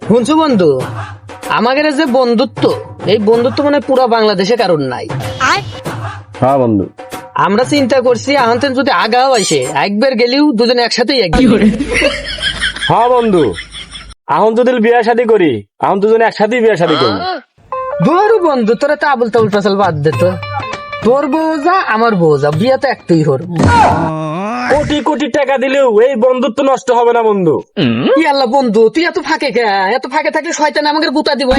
শুনছো বন্ধু, আমাদের যে বন্ধুত্ব, এই বন্ধুত্ব মানে পুরো বাংলাদেশে কারণ নাই। হ্যাঁ বন্ধু, আমরা চিন্তা করছি আহতেন যদি আগাও আসে একবার গেলেও দুজনে একসাথেই একবার। হ্যাঁ বন্ধু, এখন যদি বিয়ে শাদী করি, এখন দুজনে একসাথেই বিয়ে শাদী করি। ধরু বন্ধু, তোরা তো আবুল তাবুল ফসল বাদ দে তো। তোর বউ যা আমার বউ যা, বিয়ে তো একটাই হর। কোটি কোটি টাকা দিলেও এই বন্ধুত্ব নষ্ট হবে না বন্ধু। কি আল্লাহ বন্ধু, তুই এত ফাঁকে কে? এত ফাঁকে থাকলে শয়তানে আমাকে গুতা দিব।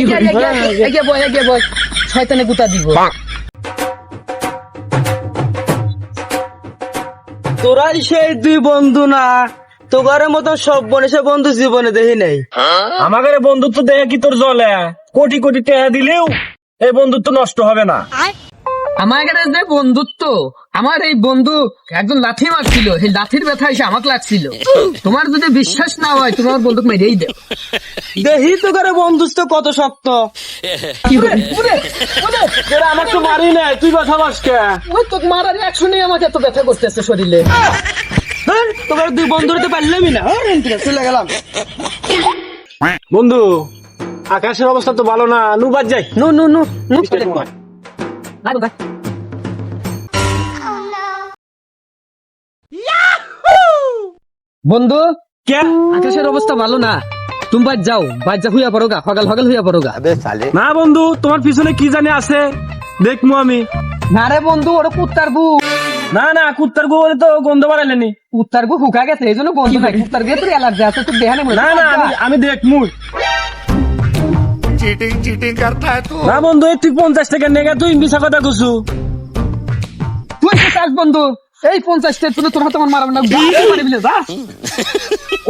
এগিয়ে বয়, শয়তানে গুতা দিব। তোরাই সেই দুই বন্ধু না? তোগার মতো সব বনেছে বন্ধু জীবনে দেখি নাই। আমাদের বন্ধুত্ব দেখে কি তোর জ্বলে? কোটি কোটি টাকা দিলেও এই বন্ধুত্ব নষ্ট হবে না। আমার যে বন্ধুত্ব, আমার এই বন্ধু একজন লাঠি মারছিল, সেই লাঠির ব্যথা এসে আমাকে লাগছিল। তোমার যদি বিশ্বাস না হয় তুমি আমার বন্ধুকে মেরেই দেও। দেখি তোগার বন্ধুত্ব কত শক্ত। আমার তো মারি নাই, তুই কথা বলছ কে? ওই তো মারার অ্যাকশনে আমাকে এত ব্যথা করতেছে শরীরে। তোগার দুই বন্ধু হতে পারলামই না, চলে গেলাম। বন্ধু, আকাশের অবস্থা তো ভালো না, নুবাদ যাই। নো নো নো নো বন্ধু, কে? আকাশের অবস্থা ভালো না, তুমি বাদ যাও, বাদ যা হইয়া পড়োগা, হগাল হগাল হইয়া পড়োগা। না বন্ধু, তোমার পিছনে কি জানি আছে, দেখমু আমি। না রে বন্ধু, ওটা কুত্তার গু। না না, কুত্তার গু তো গন্ধ বাড়াইলেনি। কুত্তার গু হুকা গেছে, এই জন্য গন্ধ নাই। কুত্তার গু তোর অ্যালার্জি আছে, তোর দেহানে মনে না না, আমি দেখমু। चीटिंग करता है तू। না বন্ধু, তুই 50 টাকা নেগা, তুই মিছা কথা কইছু। তুই কি চাস বন্ধু? এই 50 টাকা তুলে তোর হাতে আমার মারাবো না, মারিবি না, যা।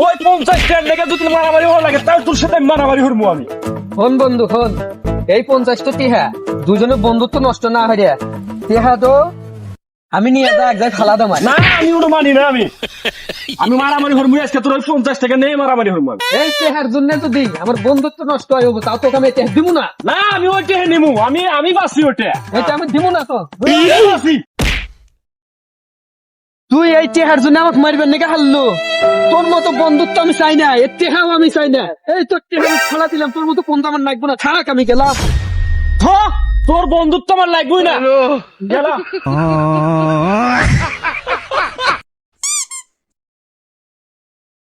ওই 50 টাকা নেগা যদি মারামারি হওয়া লাগে, তাহলে তোর সাথে মারামারি হরমু আমি। হন বন্ধু হন, এই 50টা টিহা দুজনের বন্ধুত্ব নষ্ট না হইয়া টিহা তো আমি নিয়ে যা এক জায়গায় খালা দামাই। না, আমি ওটা মানি না। আমি মারামারি হরমু আজকে, তোর ওই 50 টাকা নেই মারামারি হরমু আমি। এই টেহার জন্য যদি আমার বন্ধুত্ব নষ্ট হয় হবো, তাও তোকে আমি টেহা দিব না। না, আমি ওইটা নিমু, আমি বাসি ওটা। এটা আমি দিব না তো। বাসি। তুই এই টেহার জন্য আমাকে মারবেন নাকি হারলো? তোর মতো বন্ধুত্ব আমি চাই না, এর টেহাও আমি চাই না। এই তোর টেহা খালা দিলাম, তোর মতো বন্ধু আমার লাগবো না, থাক আমি গেলাম। তোর বন্ধুত্ব আমার লাগবেই না। গেলাম।